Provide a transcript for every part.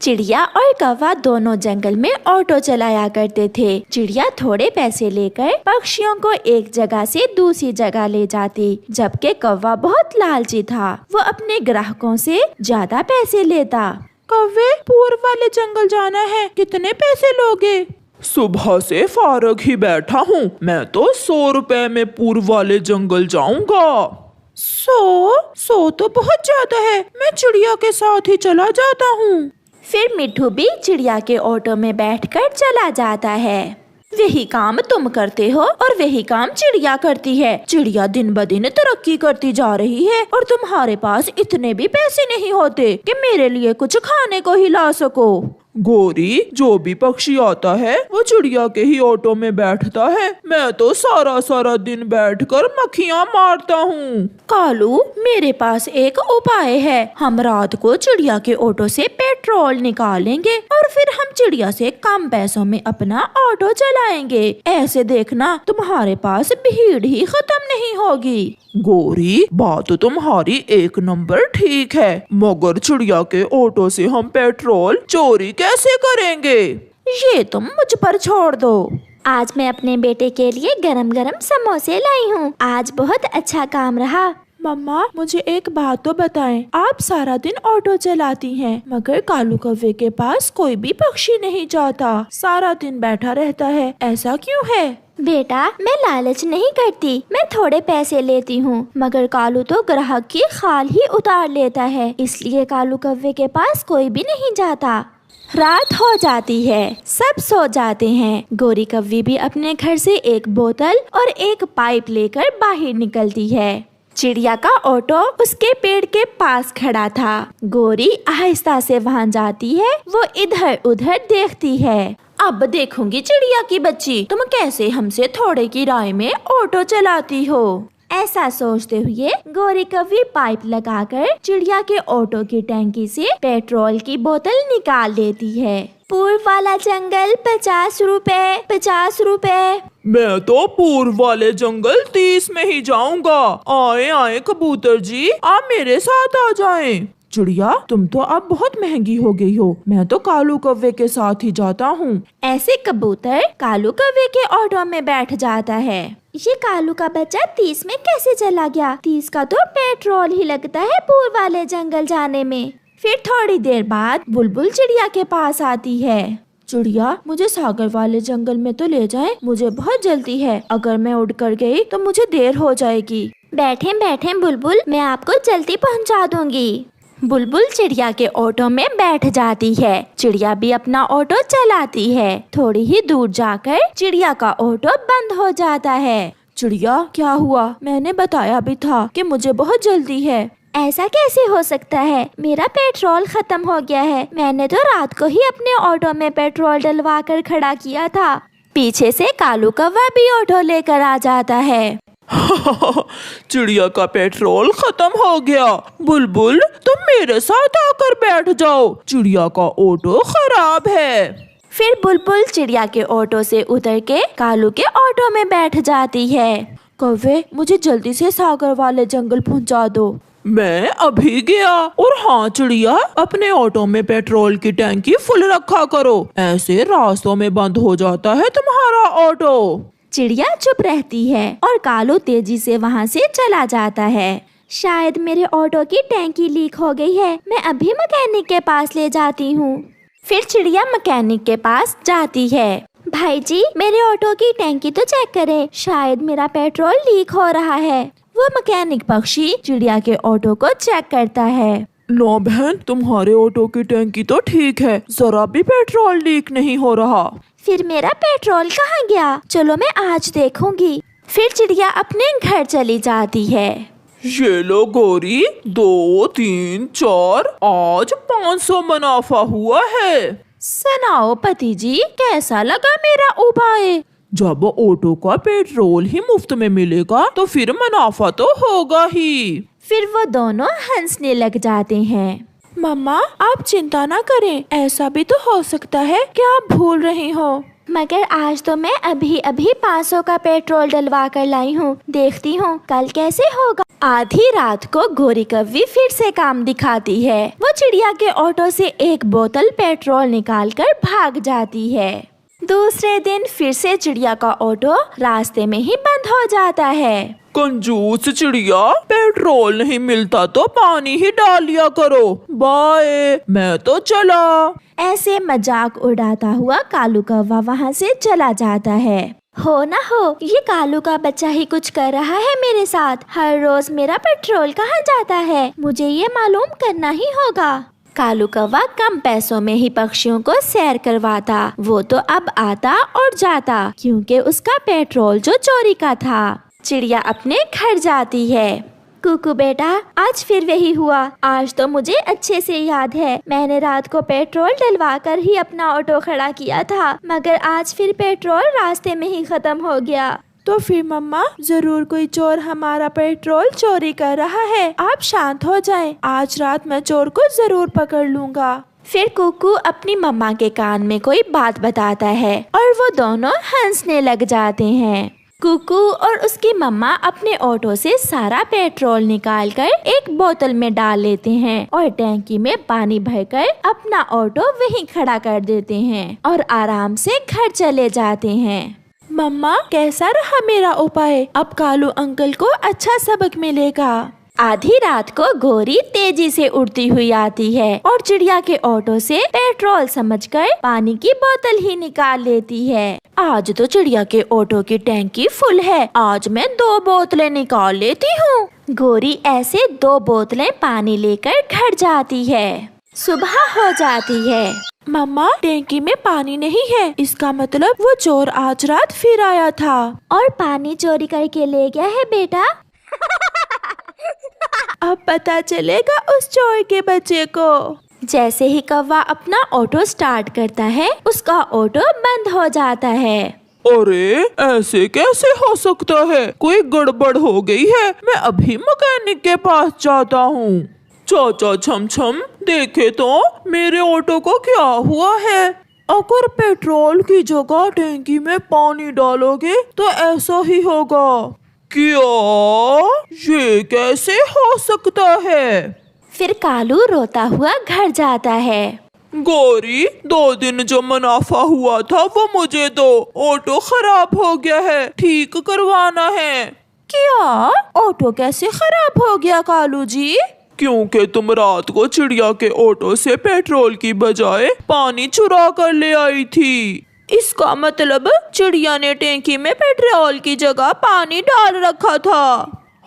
चिड़िया और कौवा दोनों जंगल में ऑटो चलाया करते थे। चिड़िया थोड़े पैसे लेकर पक्षियों को एक जगह से दूसरी जगह ले जाती, जबकि कौवा बहुत लालची था। वो अपने ग्राहकों से ज्यादा पैसे लेता। कौवे, पूर्व वाले जंगल जाना है, कितने पैसे लोगे? सुबह से फारग ही बैठा हूँ, मैं तो 100 रुपए में पूर्व वाले जंगल जाऊंगा। 100 तो बहुत ज्यादा है, मैं चिड़िया के साथ ही चला जाता हूँ। फिर मिट्ठू भी चिड़िया के ऑटो में बैठकर चला जाता है। वही काम तुम करते हो और वही काम चिड़िया करती है। चिड़िया दिन ब दिन तरक्की करती जा रही है और तुम्हारे पास इतने भी पैसे नहीं होते कि मेरे लिए कुछ खाने को ही ला सको। गोरी, जो भी पक्षी आता है वो चिड़िया के ही ऑटो में बैठता है। मैं तो सारा सारा दिन बैठकर मक्खियाँ मारता हूँ। कालू, मेरे पास एक उपाय है। हम रात को चिड़िया के ऑटो से पेट्रोल निकालेंगे और फिर हम चिड़िया से कम पैसों में अपना ऑटो चलाएंगे। ऐसे देखना तुम्हारे पास भीड़ ही खत्म नहीं होगी। गोरी, बात तो तुम्हारी एक नंबर ठीक है, मगर चिड़िया के ऑटो से हम पेट्रोल चोरी कैसे करेंगे? ये तुम मुझ पर छोड़ दो। आज मैं अपने बेटे के लिए गरम गरम समोसे लाई हूँ। आज बहुत अच्छा काम रहा। मम्मा, मुझे एक बात तो बताएं, आप सारा दिन ऑटो चलाती हैं, मगर कालू कौवे के पास कोई भी पक्षी नहीं जाता, सारा दिन बैठा रहता है, ऐसा क्यों है? बेटा, मैं लालच नहीं करती, मैं थोड़े पैसे लेती हूँ, मगर कालू तो ग्राहक की खाल ही उतार लेता है, इसलिए कालू कौवे के पास कोई भी नहीं जाता। रात हो जाती है, सब सो जाते हैं। गोरी कौवी भी अपने घर से एक बोतल और एक पाइप लेकर बाहर निकलती है। चिड़िया का ऑटो उसके पेड़ के पास खड़ा था। गोरी आहिस्ता से वहाँ जाती है, वो इधर उधर देखती है। अब देखूंगी चिड़िया की बच्ची, तुम कैसे हमसे थोड़े किराए में ऑटो चलाती हो। ऐसा सोचते हुए गोरी कौवी पाइप लगाकर चिड़िया के ऑटो की टैंकी से पेट्रोल की बोतल निकाल लेती है। पूर्व वाला जंगल 50 रुपए, 50 रुपए। मैं तो पूर्व वाले जंगल 30 में ही जाऊंगा। आए आए कबूतर जी, आप मेरे साथ आ जाएं। चिड़िया, तुम तो अब बहुत महंगी हो गई हो, मैं तो कालू कौवे के साथ ही जाता हूँ। ऐसे कबूतर कालू कौवे के ऑटो में बैठ जाता है। ये कालू का बच्चा 30 में कैसे चला गया? 30 का तो पेट्रोल ही लगता है पूर्व वाले जंगल जाने में। फिर थोड़ी देर बाद बुलबुल चिड़िया के पास आती है। चिड़िया, मुझे सागर वाले जंगल में तो ले जाएं, मुझे बहुत जल्दी है, अगर मैं उड़ कर गई तो मुझे देर हो जाएगी। बैठे बैठे बुलबुल, मैं आपको जल्दी पहुंचा दूंगी। बुलबुल चिड़िया के ऑटो में बैठ जाती है। चिड़िया भी अपना ऑटो चलाती है। थोड़ी ही दूर जाकर चिड़िया का ऑटो बंद हो जाता है। चिड़िया, क्या हुआ? मैंने बताया भी था कि मुझे बहुत जल्दी है। ऐसा कैसे हो सकता है? मेरा पेट्रोल खत्म हो गया है। मैंने तो रात को ही अपने ऑटो में पेट्रोल डलवा कर खड़ा किया था। पीछे से कालू कौवा भी ऑटो लेकर आ जाता है। चिड़िया का पेट्रोल खत्म हो गया। बुलबुल, तुम मेरे साथ आकर बैठ जाओ, चिड़िया का ऑटो खराब है। फिर बुलबुल चिड़िया के ऑटो से उतर के कालू के ऑटो में बैठ जाती है। कौवे, मुझे जल्दी से सागर वाले जंगल पहुंचा दो। मैं अभी गया। और हाँ चिड़िया, अपने ऑटो में पेट्रोल की टैंकी फुल रखा करो, ऐसे रास्तों में बंद हो जाता है तुम्हारा ऑटो। चिड़िया चुप रहती है और कालू तेजी से वहाँ से चला जाता है। शायद मेरे ऑटो की टैंकी लीक हो गई है, मैं अभी मैकेनिक के पास ले जाती हूँ। फिर चिड़िया मैकेनिक के पास जाती है। भाई जी, मेरे ऑटो की टैंकी तो चेक करें, शायद मेरा पेट्रोल लीक हो रहा है। वो मैकेनिक पक्षी चिड़िया के ऑटो को चेक करता है। नो बहन, तुम्हारे ऑटो की टैंकी तो ठीक है, जरा भी पेट्रोल लीक नहीं हो रहा। फिर मेरा पेट्रोल कहाँ गया? चलो मैं आज देखूंगी। फिर चिड़िया अपने घर चली जाती है। ये लो गोरी, 2, 3, 4, आज 500 मुनाफा हुआ है। सुनाओ पति जी, कैसा लगा मेरा उपाय? जब ऑटो का पेट्रोल ही मुफ्त में मिलेगा तो फिर मुनाफा तो होगा ही। फिर वो दोनों हंसने लग जाते हैं। मम्मा, आप चिंता ना करें, ऐसा भी तो हो सकता है कि आप भूल रही हो। मगर आज तो मैं अभी अभी 500 का पेट्रोल डलवा कर लाई हूँ, देखती हूँ कल कैसे होगा। आधी रात को गोरी कव्वी फिर से काम दिखाती है। वो चिड़िया के ऑटो से एक बोतल पेट्रोल निकालकर भाग जाती है। दूसरे दिन फिर से चिड़िया का ऑटो रास्ते में ही बंद हो जाता है। कंजूस चिड़िया, पेट्रोल नहीं मिलता तो पानी ही डाल लिया करो। बाय, मैं तो चला। ऐसे मजाक उड़ाता हुआ कालू कौवा वहाँ से चला जाता है। हो ना हो, ये कालू का बच्चा ही कुछ कर रहा है मेरे साथ। हर रोज मेरा पेट्रोल कहाँ जाता है, मुझे ये मालूम करना ही होगा। कालू कौवा कम पैसों में ही पक्षियों को सैर करवाता। वो तो अब आता और जाता क्योंकि उसका पेट्रोल जो चोरी का था। चिड़िया अपने घर जाती है। कुकू बेटा, आज फिर वही हुआ। आज तो मुझे अच्छे से याद है, मैंने रात को पेट्रोल डलवा कर ही अपना ऑटो खड़ा किया था, मगर आज फिर पेट्रोल रास्ते में ही खत्म हो गया। तो फिर मम्मा, जरूर कोई चोर हमारा पेट्रोल चोरी कर रहा है। आप शांत हो जाएं। आज रात मैं चोर को जरूर पकड़ लूँगा। फिर कुकू अपनी मम्मा के कान में कोई बात बताता है और वो दोनों हंसने लग जाते हैं। कुकू और उसकी मम्मा अपने ऑटो से सारा पेट्रोल निकालकर एक बोतल में डाल लेते हैं और टैंकी में पानी भरकर अपना ऑटो वहीं खड़ा कर देते हैं और आराम से घर चले जाते हैं। मम्मा, कैसा रहा मेरा उपाय? अब कालू अंकल को अच्छा सबक मिलेगा। आधी रात को गोरी तेजी से उड़ती हुई आती है और चिड़िया के ऑटो से पेट्रोल समझकर पानी की बोतल ही निकाल लेती है। आज तो चिड़िया के ऑटो की टैंकी फुल है, आज मैं 2 बोतलें निकाल लेती हूँ। गोरी ऐसे 2 बोतलें पानी लेकर घर जाती है। सुबह हो जाती है। मम्मा, टैंकी में पानी नहीं है, इसका मतलब वो चोर आज रात फिर आया था और पानी चोरी करके ले गया है बेटा। अब पता चलेगा उस चोर के बच्चे को। जैसे ही कौवा अपना ऑटो स्टार्ट करता है, उसका ऑटो बंद हो जाता है। अरे, ऐसे कैसे हो सकता है? कोई गड़बड़ हो गई है। मैं अभी मैकेनिक के पास जाता हूँ। चाचा छम छम, देखे तो मेरे ऑटो को क्या हुआ है। अगर पेट्रोल की जगह टैंकी में पानी डालोगे तो ऐसा ही होगा। क्या? ये कैसे हो सकता है? फिर कालू रोता हुआ घर जाता है। गौरी, 2 दिन जो मुनाफा हुआ था वो मुझे दो। ऑटो खराब हो गया है, ठीक करवाना है। क्या? ऑटो कैसे खराब हो गया कालू जी? क्योंकि तुम रात को चिड़िया के ऑटो से पेट्रोल की बजाय पानी चुरा कर ले आई थी। इसका मतलब चिड़िया ने टैंकी में पेट्रोल की जगह पानी डाल रखा था।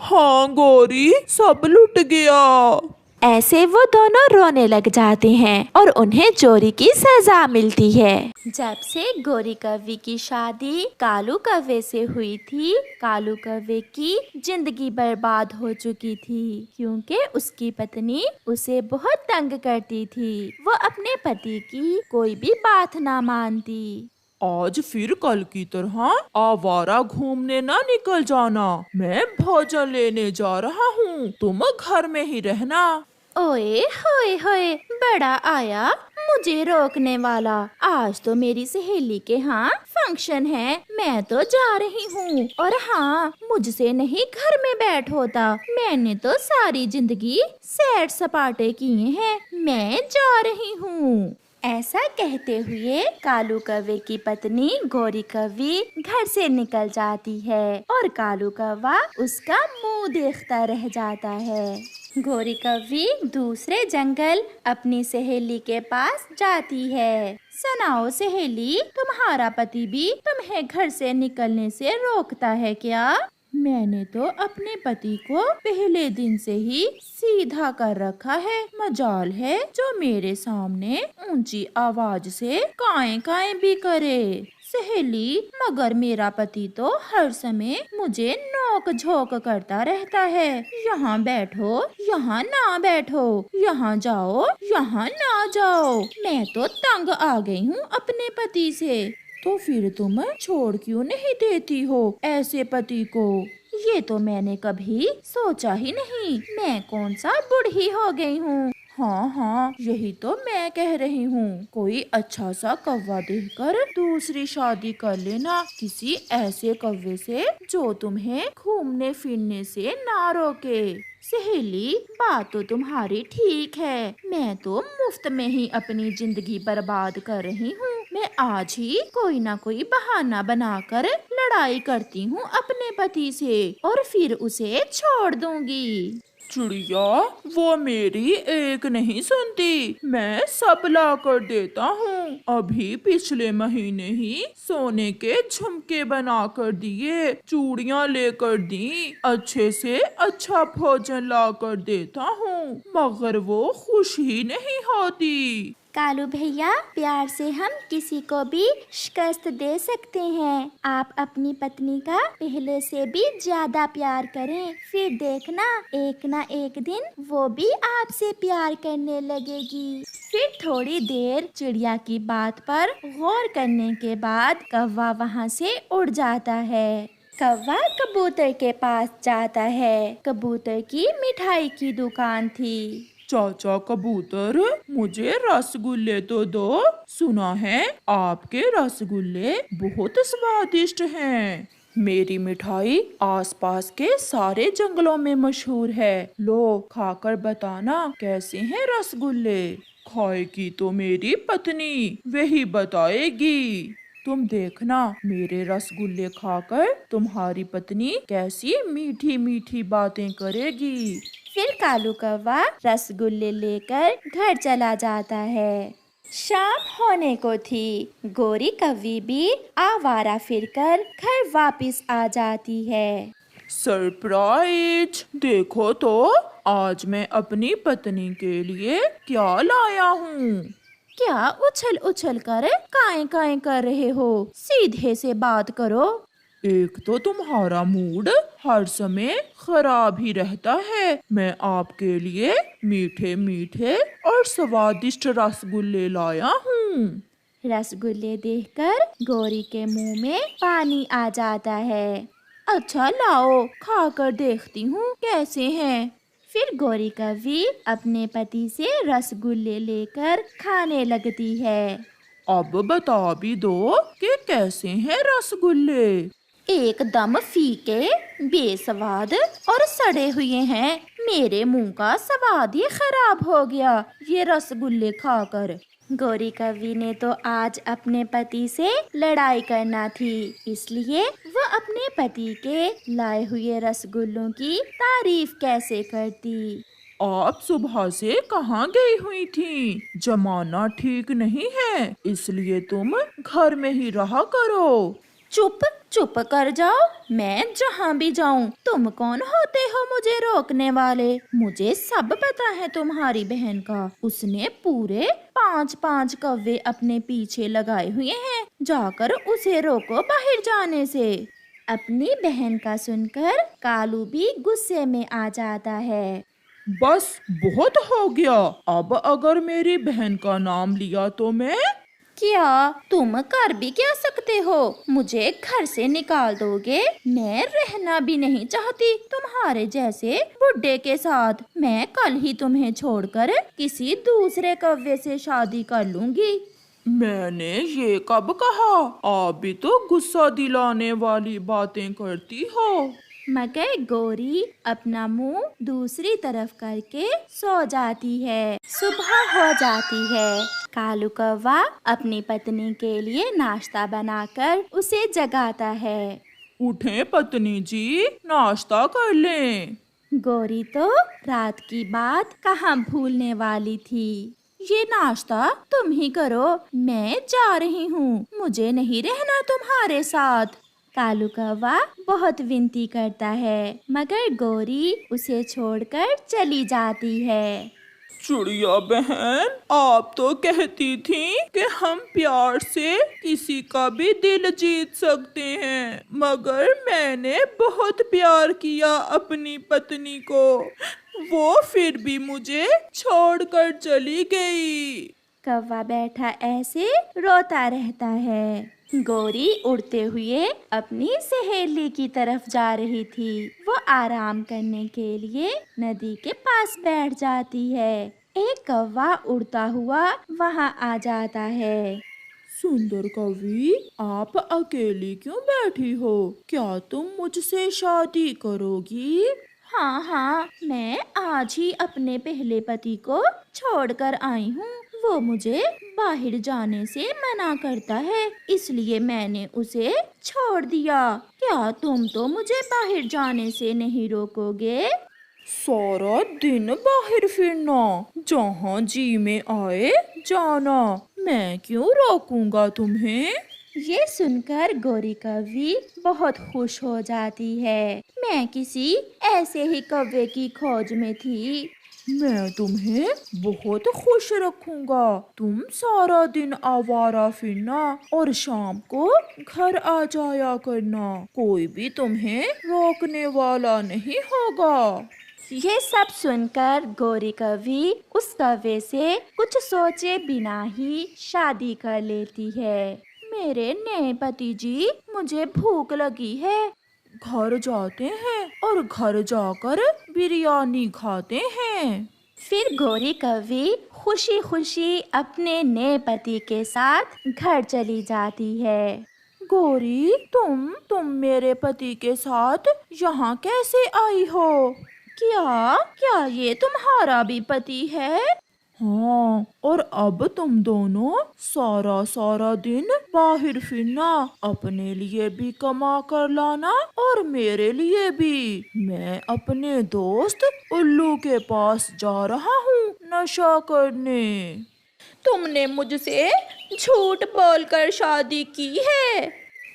हाँ गौरी, सब लुट गया। ऐसे वो दोनों रोने लग जाते हैं और उन्हें चोरी की सजा मिलती है। जब से गोरी कौवे की शादी कालू कौवे से हुई थी, कालू कौवे की जिंदगी बर्बाद हो चुकी थी क्योंकि उसकी पत्नी उसे बहुत तंग करती थी। वो अपने पति की कोई भी बात ना मानती। आज फिर कल की तरह आवारा घूमने ना निकल जाना। मैं भोजन लेने जा रहा हूँ, तुम घर में ही रहना। ओए होए होए, बड़ा आया मुझे रोकने वाला। आज तो मेरी सहेली के यहाँ फंक्शन है, मैं तो जा रही हूँ। और हाँ, मुझसे नहीं घर में बैठ होता, मैंने तो सारी जिंदगी सैर सपाटे किए हैं, मैं जा रही हूँ। ऐसा कहते हुए कालू कौवे की पत्नी गोरी कौवी घर से निकल जाती है और कालू कौवा उसका मुंह देखता रह जाता है। गोरी कौवी दूसरे जंगल अपनी सहेली के पास जाती है। सुनाओ सहेली, तुम्हारा पति भी तुम्हें घर से निकलने से रोकता है क्या? मैंने तो अपने पति को पहले दिन से ही सीधा कर रखा है। मजाल है जो मेरे सामने ऊंची आवाज से काएं काएं भी करे। सहेली, मगर मेरा पति तो हर समय मुझे नोक झोंक करता रहता है। यहाँ बैठो, यहाँ ना बैठो, यहाँ जाओ, यहाँ ना जाओ। मैं तो तंग आ गई हूँ अपने पति से। तो फिर तुम छोड़ क्यों नहीं देती हो ऐसे पति को? ये तो मैंने कभी सोचा ही नहीं। मैं कौन सा बूढ़ी हो गई हूँ। हाँ हाँ, यही तो मैं कह रही हूँ। कोई अच्छा सा कौवा देखकर दूसरी शादी कर लेना, किसी ऐसे कौवे से जो तुम्हें घूमने फिरने से ना रोके। सहेली, बात तो तुम्हारी ठीक है, मैं तो मुफ्त में ही अपनी जिंदगी बर्बाद कर रही हूँ। मैं आज ही कोई ना कोई बहाना बनाकर लड़ाई करती हूँ अपने पति से और फिर उसे छोड़ दूंगी। चिड़िया, वो मेरी एक नहीं सुनती, मैं सब ला कर देता हूँ। अभी पिछले महीने ही सोने के झुमके बना कर दिए, चूड़ियाँ लेकर दी, अच्छे से अच्छा भोजन ला कर देता हूँ, मगर वो खुश ही नहीं होती। कालू भैया, प्यार से हम किसी को भी शिकस्त दे सकते हैं। आप अपनी पत्नी का पहले से भी ज्यादा प्यार करें, फिर देखना एक ना एक दिन वो भी आपसे प्यार करने लगेगी। फिर थोड़ी देर चिड़िया की बात पर गौर करने के बाद कौवा वहाँ से उड़ जाता है। कौवा कबूतर के पास जाता है। कबूतर की मिठाई की दुकान थी। चाचा कबूतर, मुझे रसगुल्ले तो दो, सुना है आपके रसगुल्ले बहुत स्वादिष्ट हैं। मेरी मिठाई आसपास के सारे जंगलों में मशहूर है, लो खाकर बताना कैसे हैं रसगुल्ले। खाएगी तो मेरी पत्नी, वही बताएगी। तुम देखना मेरे रसगुल्ले खाकर तुम्हारी पत्नी कैसी मीठी मीठी बातें करेगी। फिर कालू कौवा रसगुल्ले लेकर घर चला जाता है। शाम होने को थी। गोरी कौवी भी आवारा फिरकर घर वापस आ जाती है। सरप्राइज! देखो तो आज मैं अपनी पत्नी के लिए क्या लाया हूँ। क्या उछल उछल कर काएं काएं कर रहे हो? सीधे से बात करो। एक तो तुम्हारा मूड हर समय खराब ही रहता है। मैं आपके लिए मीठे मीठे और स्वादिष्ट रसगुल्ले लाया हूँ। रसगुल्ले देखकर गोरी के मुंह में पानी आ जाता है। अच्छा लाओ, खाकर देखती हूँ कैसे हैं। फिर गोरी कौवी अपने पति से रसगुल्ले लेकर खाने लगती है। अब बता भी दो कि कैसे हैं रसगुल्ले। एकदम फीके, बेस्वाद और सड़े हुए हैं। मेरे मुंह का स्वाद ही खराब हो गया ये रसगुल्ले खाकर। गोरी कौवी ने तो आज अपने पति से लड़ाई करना थी, इसलिए वो अपने पति के लाए हुए रसगुल्लों की तारीफ कैसे करती। आप सुबह से कहाँ गई हुई थी? जमाना ठीक नहीं है, इसलिए तुम घर में ही रहा करो। चुप चुप कर जाओ, मैं जहाँ भी जाऊँ। तुम कौन होते हो मुझे रोकने वाले? मुझे सब पता है तुम्हारी बहन का। उसने पूरे 5 कौवे अपने पीछे लगाए हुए हैं। जाकर उसे रोको बाहर जाने से। अपनी बहन का सुनकर कालू भी गुस्से में आ जाता है। बस बहुत हो गया, अब अगर मेरी बहन का नाम लिया तो मैं। क्या तुम कर भी क्या सकते हो? मुझे घर से निकाल दोगे? मैं रहना भी नहीं चाहती तुम्हारे जैसे बुड्ढे के साथ। मैं कल ही तुम्हें छोड़कर किसी दूसरे कौवे से शादी कर लूंगी। मैंने ये कब कहा? आप भी तो गुस्सा दिलाने वाली बातें करती हो। मगर गोरी अपना मुंह दूसरी तरफ करके सो जाती है। सुबह हो जाती है। कालू कौवा अपनी पत्नी के लिए नाश्ता बनाकर उसे जगाता है। उठें पत्नी जी, नाश्ता कर लें। गोरी तो रात की बात कहाँ भूलने वाली थी। ये नाश्ता तुम ही करो, मैं जा रही हूँ। मुझे नहीं रहना तुम्हारे साथ। कालू कौवा बहुत विनती करता है, मगर गोरी उसे छोड़कर चली जाती है। चिड़िया बहन, आप तो कहती थी कि हम प्यार से किसी का भी दिल जीत सकते हैं, मगर मैंने बहुत प्यार किया अपनी पत्नी को, वो फिर भी मुझे छोड़कर चली गई। कौवा बैठा ऐसे रोता रहता है। गोरी उड़ते हुए अपनी सहेली की तरफ जा रही थी। वो आराम करने के लिए नदी के पास बैठ जाती है। एक कौवा उड़ता हुआ वहाँ आ जाता है। सुंदर कवि, आप अकेली क्यों बैठी हो? क्या तुम मुझसे शादी करोगी? हाँ हाँ, मैं आज ही अपने पहले पति को छोड़कर आई हूँ। वो मुझे बाहर जाने से मना करता है, इसलिए मैंने उसे छोड़ दिया। क्या तुम तो मुझे बाहर जाने से नहीं रोकोगे? सारा दिन बाहर फिरना, जहाँ जी में आए जाना, मैं क्यों रोकूंगा तुम्हें? ये सुनकर गोरी कौवी बहुत खुश हो जाती है। मैं किसी ऐसे ही कौवे की खोज में थी। मैं तुम्हें बहुत खुश रखूंगा। तुम सारा दिन आवारा फिरना और शाम को घर आ जाया करना। कोई भी तुम्हें रोकने वाला नहीं होगा। ये सब सुनकर गोरी कौवी उस कौवे से कुछ सोचे बिना ही शादी कर लेती है। मेरे नए पति जी, मुझे भूख लगी है। घर जाते हैं और घर जाकर बिरयानी खाते हैं। फिर गोरी कौवी खुशी खुशी अपने नए पति के साथ घर चली जाती है। गोरी, तुम मेरे पति के साथ यहाँ कैसे आई हो? क्या क्या ये तुम्हारा भी पति है? हाँ, और अब तुम दोनों सारा सारा दिन बाहर फिरना, अपने लिए भी कमा कर लाना और मेरे लिए भी। मैं अपने दोस्त उल्लू के पास जा रहा हूँ नशा करने। तुमने मुझसे झूठ बोलकर शादी की है।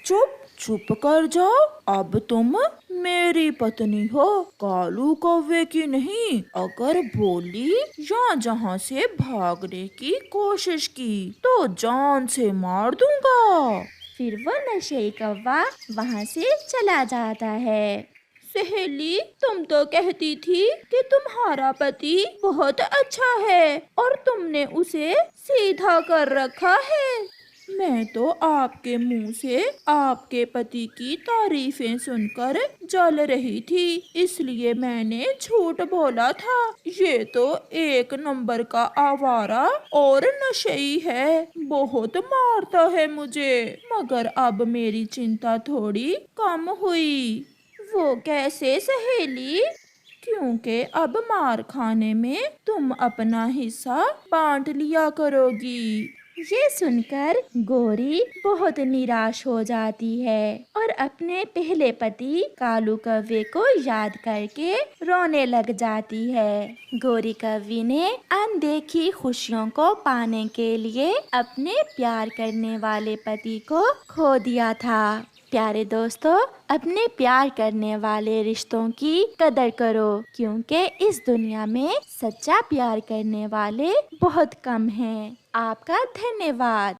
चुप चुप कर जाओ। अब तुम मेरी पत्नी हो, कालू कौवे की नहीं। अगर बोली या जहाँ से भागने की कोशिश की तो जान से मार दूंगा। फिर वो नशेई कौवा वहाँ से चला जाता है। सहेली, तुम तो कहती थी कि तुम्हारा पति बहुत अच्छा है और तुमने उसे सीधा कर रखा है। मैं तो आपके मुंह से आपके पति की तारीफें सुनकर जल रही थी, इसलिए मैंने झूठ बोला था। ये तो एक नंबर का आवारा और नशेई है, बहुत मारता है मुझे। मगर अब मेरी चिंता थोड़ी कम हुई। वो कैसे सहेली? क्योंकि अब मार खाने में तुम अपना हिस्सा बांट लिया करोगी। ये सुनकर गोरी बहुत निराश हो जाती है और अपने पहले पति कालू कौवे को याद करके रोने लग जाती है। गोरी कौवी ने अनदेखी खुशियों को पाने के लिए अपने प्यार करने वाले पति को खो दिया था। प्यारे दोस्तों, अपने प्यार करने वाले रिश्तों की कदर करो, क्योंकि इस दुनिया में सच्चा प्यार करने वाले बहुत कम हैं। आपका धन्यवाद।